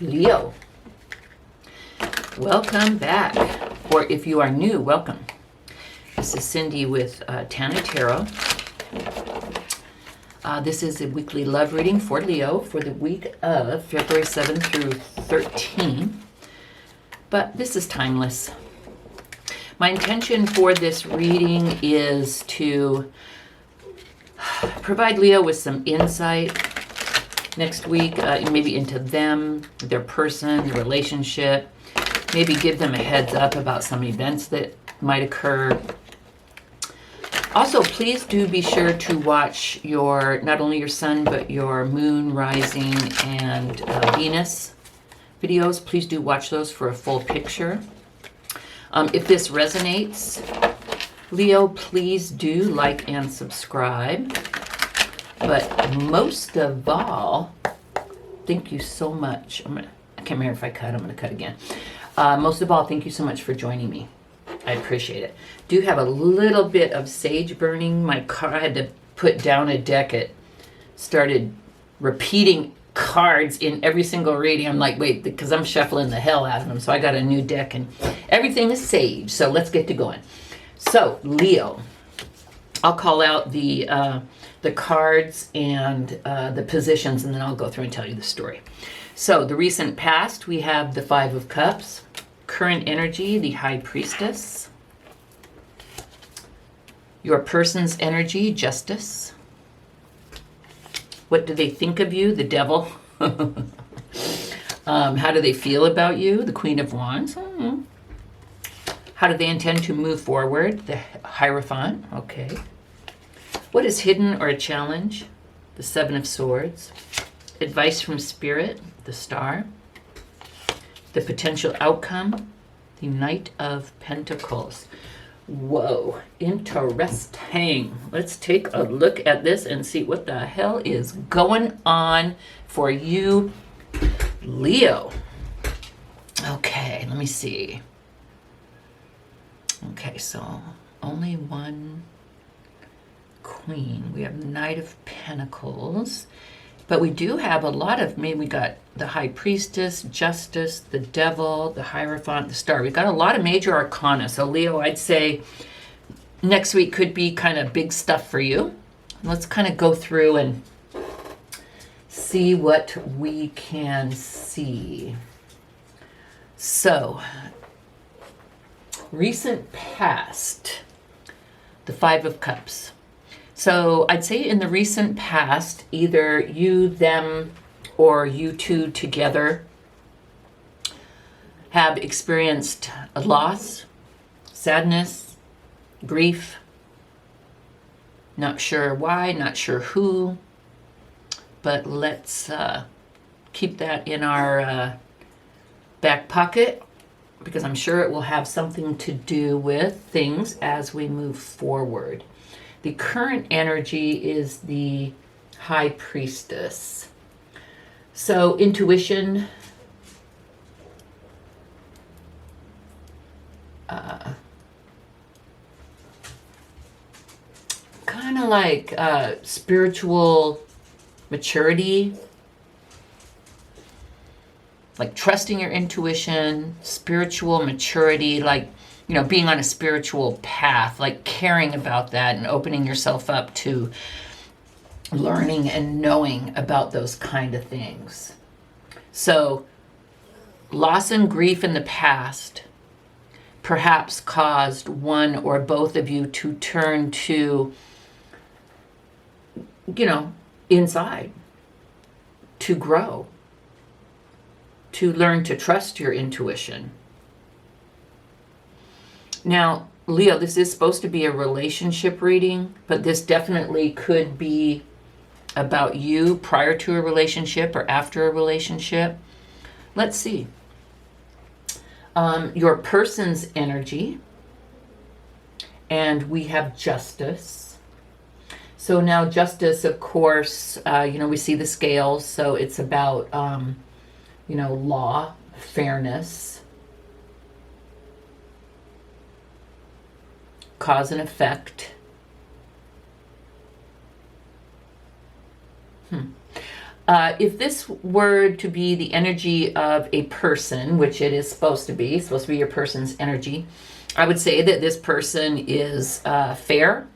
Leo, welcome back, or if you are new, welcome. This is Cindy with Tana Tarot. This is a weekly love reading for Leo for the week of February 7 through 13, but this is timeless. My intention for this reading is to provide Leo with some insight next week, maybe into them, their person, their relationship, maybe give them a heads up about some events that might occur. Also, please do be sure to watch your, not only your sun, but your moon, rising, and Venus videos. Please do watch those for a full picture. If this resonates, Leo, please do like and subscribe. But most of all, thank you so much. I can't remember if I cut. I'm going to cut again. Most of all, thank you so much for joining me. I appreciate it. Do have a little bit of sage burning. My car, I had to put down a deck. It started repeating cards in every single reading. I'm like, wait, because I'm shuffling the hell out of them. So I got a new deck and everything is sage. So let's get to going. So Leo, I'll call out the cards and the positions, and then I'll go through and tell you the story. So the recent past, we have the Five of Cups. Current energy, the High Priestess. Your person's energy, Justice. What do they think of you? The Devil. How do they feel about you? The Queen of Wands. How do they intend to move forward? The Hierophant. Okay. What is hidden or a challenge? The Seven of Swords. Advice from Spirit, the Star. The potential outcome, the Knight of Pentacles. Whoa, interesting. Let's take a look at this and see what the hell is going on for you, Leo. Okay, let me see. Okay, so only one Queen. We have Knight of Pentacles. But we do have a lot of, maybe we got the High Priestess, Justice, the Devil, the Hierophant, the Star. We've got a lot of major arcana. So Leo, I'd say next week could be kind of big stuff for you. Let's kind of go through and see what we can see. So, recent past, the Five of Cups. So I'd say in the recent past, either you, them, or you two together have experienced a loss, sadness, grief. Not sure why, not sure who, but let's keep that in our back pocket, because I'm sure it will have something to do with things as we move forward. The current energy is the High Priestess. So intuition, kind of like spiritual maturity, like trusting your intuition, spiritual maturity, like, you know, being on a spiritual path, like caring about that and opening yourself up to learning and knowing about those kind of things. So loss and grief in the past perhaps caused one or both of you to turn to, you know, inside, to grow, to learn to trust your intuition. Now, Leo, this is supposed to be a relationship reading, but this definitely could be about you prior to a relationship or after a relationship. Let's see. Your person's energy, and we have Justice. So now Justice, of course, we see the scales, so it's about, law, fairness, cause and effect. If this were to be the energy of a person, which it is supposed to be, it's supposed to be your person's energy, I would say that this person is fair.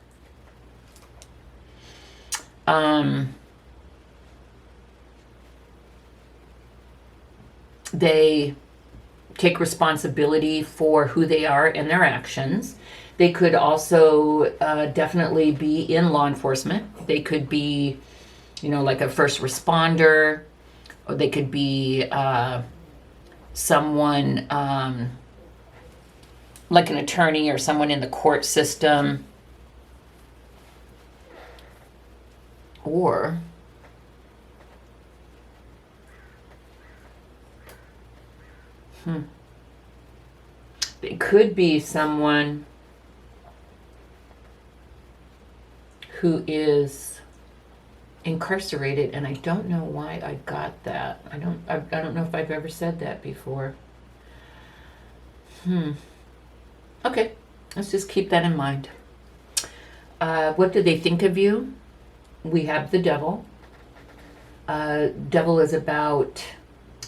They take responsibility for who they are and their actions. They could also definitely be in law enforcement. They could be, you know, like a first responder, or they could be someone like an attorney or someone in the court system. Or it could be someone who is incarcerated, and I don't know why I got that. I don't know if I've ever said that before. Okay, let's just keep that in mind. What do they think of you? We have the devil. Devil is about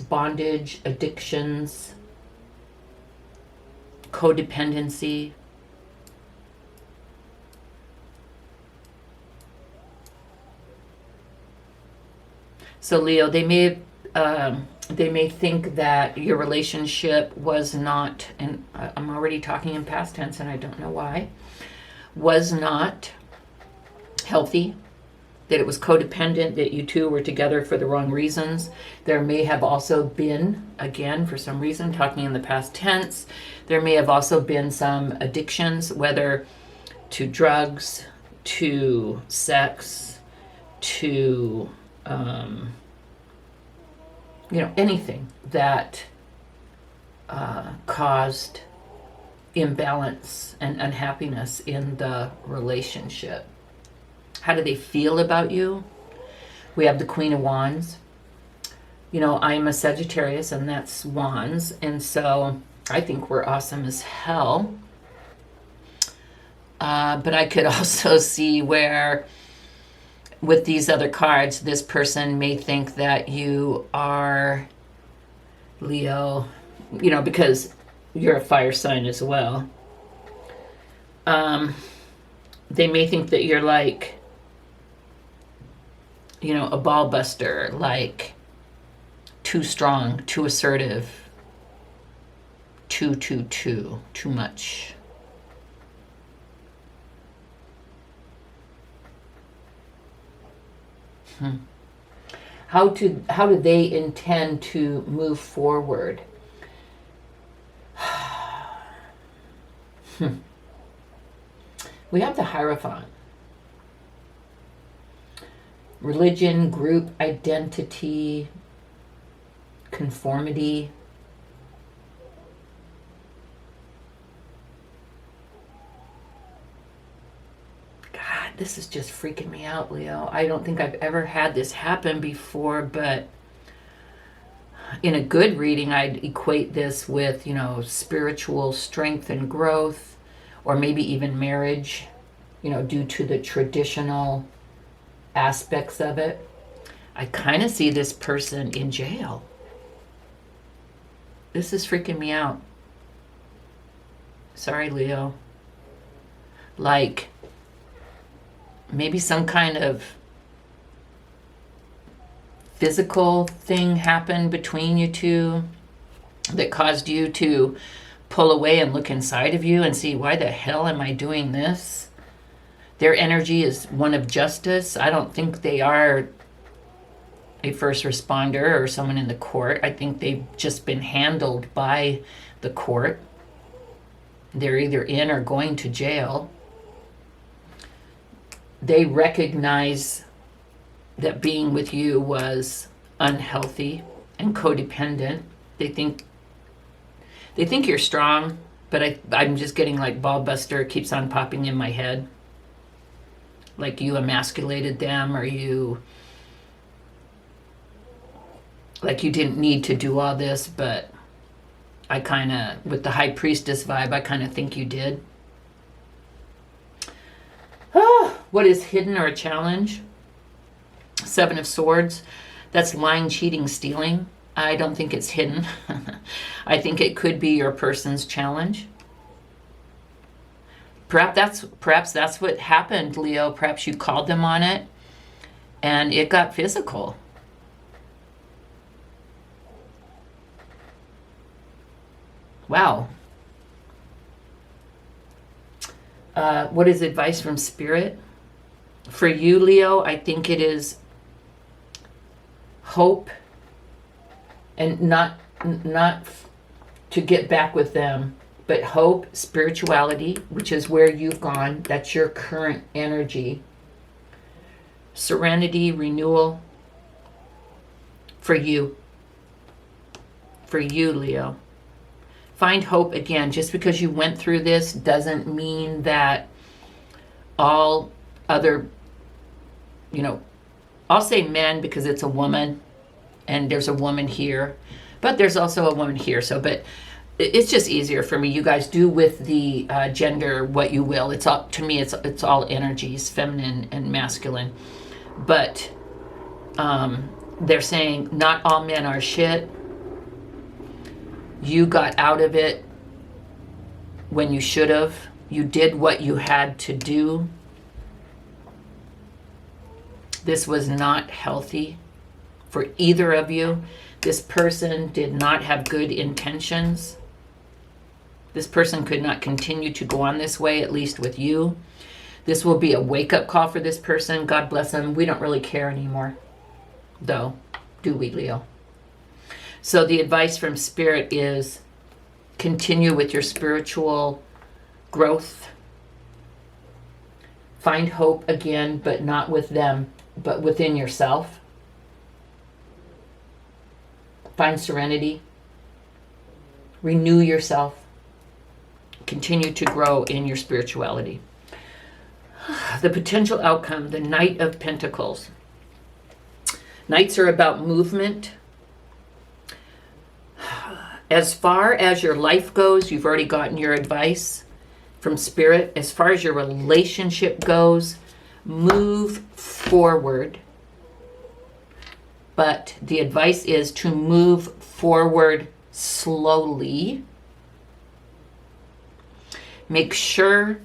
bondage, addictions, codependency. So Leo, they may think that your relationship was not, and I'm already talking in past tense and I don't know why, was not healthy, that it was codependent, that you two were together for the wrong reasons. There may have also been, again, for some reason, talking in the past tense, there may have also been some addictions, whether to drugs, to sex, to, anything that caused imbalance and unhappiness in the relationship. How do they feel about you? We have the Queen of Wands. You know, I'm a Sagittarius and that's Wands. And so I think we're awesome as hell. But I could also see where with these other cards, this person may think that you are Leo, because you're a fire sign as well. They may think that you're like, a ball buster, like too strong, too assertive, too much. How do they intend to move forward? We have the Hierophant. Religion, group identity, conformity. God, this is just freaking me out, Leo. I don't think I've ever had this happen before, but in a good reading, I'd equate this with, spiritual strength and growth, or maybe even marriage, due to the traditional aspects of it. I kind of see this person in jail. This is freaking me out. Sorry, Leo. Like, maybe some kind of physical thing happened between you two that caused you to pull away and look inside of you and see, why the hell am I doing this? Their energy is one of justice. I don't think they are a first responder or someone in the court. I think they've just been handled by the court. They're either in or going to jail. They recognize that being with you was unhealthy and codependent. They think you're strong, but I'm just getting like ball buster keeps on popping in my head. Like you emasculated them, or you didn't need to do all this, but I kind of, with the high priestess vibe, I kind of think you did. What is hidden or a challenge? Seven of Swords. That's lying, cheating, stealing. I don't think it's hidden. I think it could be your person's challenge. Perhaps that's what happened, Leo. Perhaps you called them on it and it got physical. Wow. What is advice from Spirit? For you, Leo, I think it is hope, and not to get back with them, but hope, spirituality, which is where you've gone. That's your current energy. Serenity, renewal for you. For you, Leo. Find hope again. Just because you went through this doesn't mean that all other, I'll say men because it's a woman and there's a woman here, but there's also a woman here. But it's just easier for me. You guys do with the gender what you will. It's all, to me, it's all energies, feminine and masculine. But they're saying not all men are shit. You got out of it when you should have. You did what you had to do. This was not healthy for either of you. This person did not have good intentions. This person could not continue to go on this way, at least with you. This will be a wake-up call for this person. God bless them. We don't really care anymore, though, do we, Leo? So the advice from Spirit is continue with your spiritual growth. Find hope again, but not with them, but within yourself. Find serenity. Renew yourself. Continue to grow in your spirituality. The potential outcome, the Knight of Pentacles. Knights are about movement. As far as your life goes, you've already gotten your advice from Spirit. As far as your relationship goes, move forward. But the advice is to move forward slowly. Make sure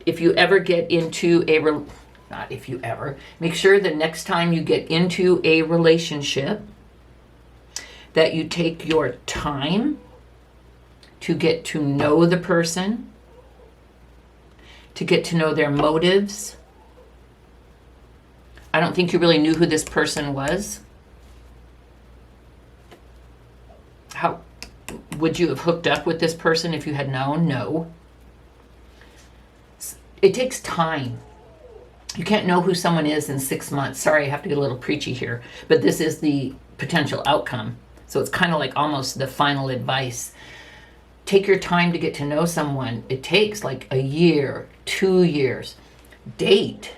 if you ever get into make sure the next time you get into a relationship that you take your time to get to know the person, to get to know their motives. I don't think you really knew who this person was. How would you have hooked up with this person if you had known? No. It takes time. You can't know who someone is in 6 months. Sorry, I have to get a little preachy here, but this is the potential outcome. So it's kind of like almost the final advice. Take your time to get to know someone. It takes like a year, 2 years. Date.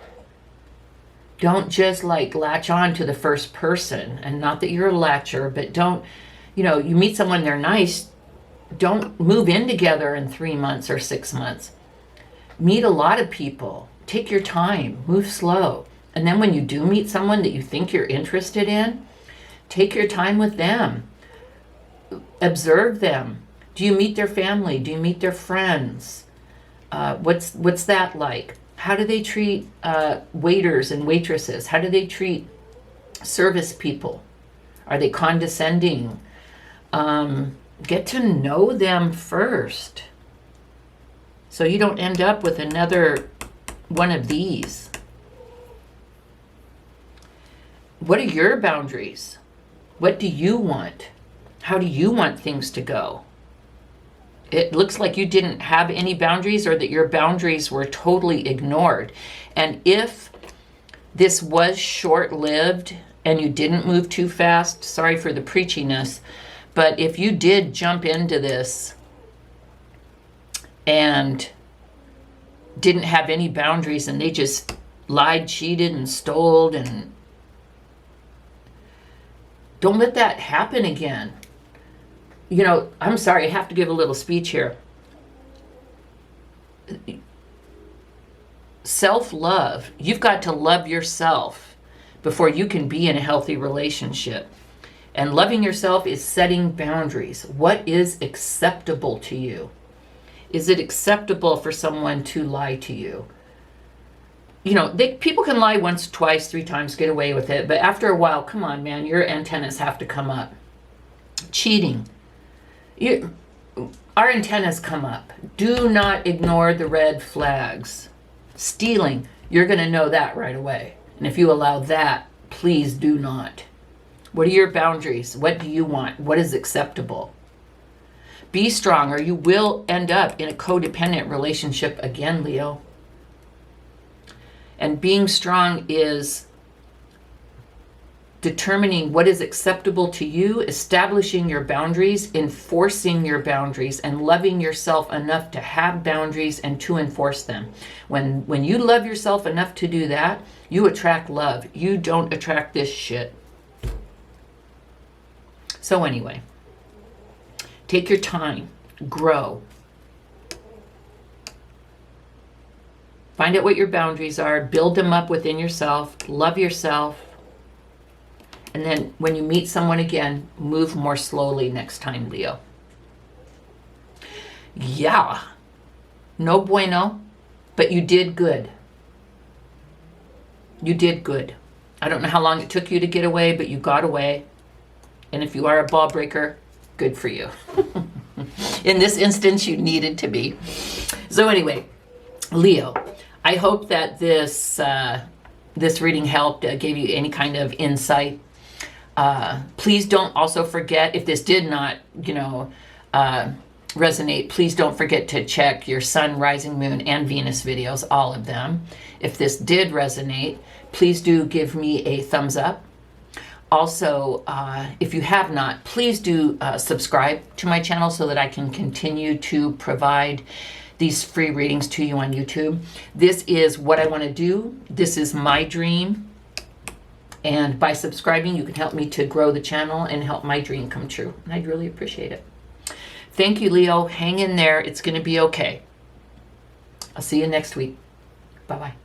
Don't just like latch on to the first person. And not that you're a latcher, but don't, you meet someone, they're nice. Don't move in together in 3 months or 6 months. Meet a lot of people. Take your time. Move slow. And then when you do meet someone that you think you're interested in, take your time with them. Observe them. Do you meet their family? Do you meet their friends? What's that like? How do they treat waiters and waitresses? How do they treat service people? Are they condescending? Get to know them first, so you don't end up with another one of these. What are your boundaries? What do you want? How do you want things to go? It looks like you didn't have any boundaries, or that your boundaries were totally ignored. And if this was short-lived and you didn't move too fast, sorry for the preachiness, but if you did jump into this and didn't have any boundaries and they just lied, cheated, and stole, and don't let that happen again. I'm sorry, I have to give a little speech here. Self-love. You've got to love yourself before you can be in a healthy relationship. And loving yourself is setting boundaries. What is acceptable to you? Is it acceptable for someone to lie to you? You know, people can lie once, twice, 3 times, get away with it. But after a while, come on, man, your antennas have to come up. Cheating. Our antennas come up. Do not ignore the red flags. Stealing. You're going to know that right away. And if you allow that, please do not. What are your boundaries? What do you want? What is acceptable? Be strong, or you will end up in a codependent relationship again, Leo. And being strong is determining what is acceptable to you, establishing your boundaries, enforcing your boundaries, and loving yourself enough to have boundaries and to enforce them. When you love yourself enough to do that, you attract love. You don't attract this shit. So anyway, take your time, grow. Find out what your boundaries are, build them up within yourself, love yourself, and then when you meet someone again, move more slowly next time, Leo. Yeah, no bueno, but you did good. You did good. I don't know how long it took you to get away, but you got away. And if you are a ball breaker, good for you. In this instance, you needed to be. So anyway, Leo, I hope that this reading helped, gave you any kind of insight. Please don't also forget, if this did not, resonate, please don't forget to check your Sun, Rising, Moon, and Venus videos, all of them. If this did resonate, please do give me a thumbs up. Also, if you have not, please do subscribe to my channel so that I can continue to provide these free readings to you on YouTube. This is what I want to do. This is my dream. And by subscribing, you can help me to grow the channel and help my dream come true. And I'd really appreciate it. Thank you, Leo. Hang in there. It's going to be okay. I'll see you next week. Bye-bye.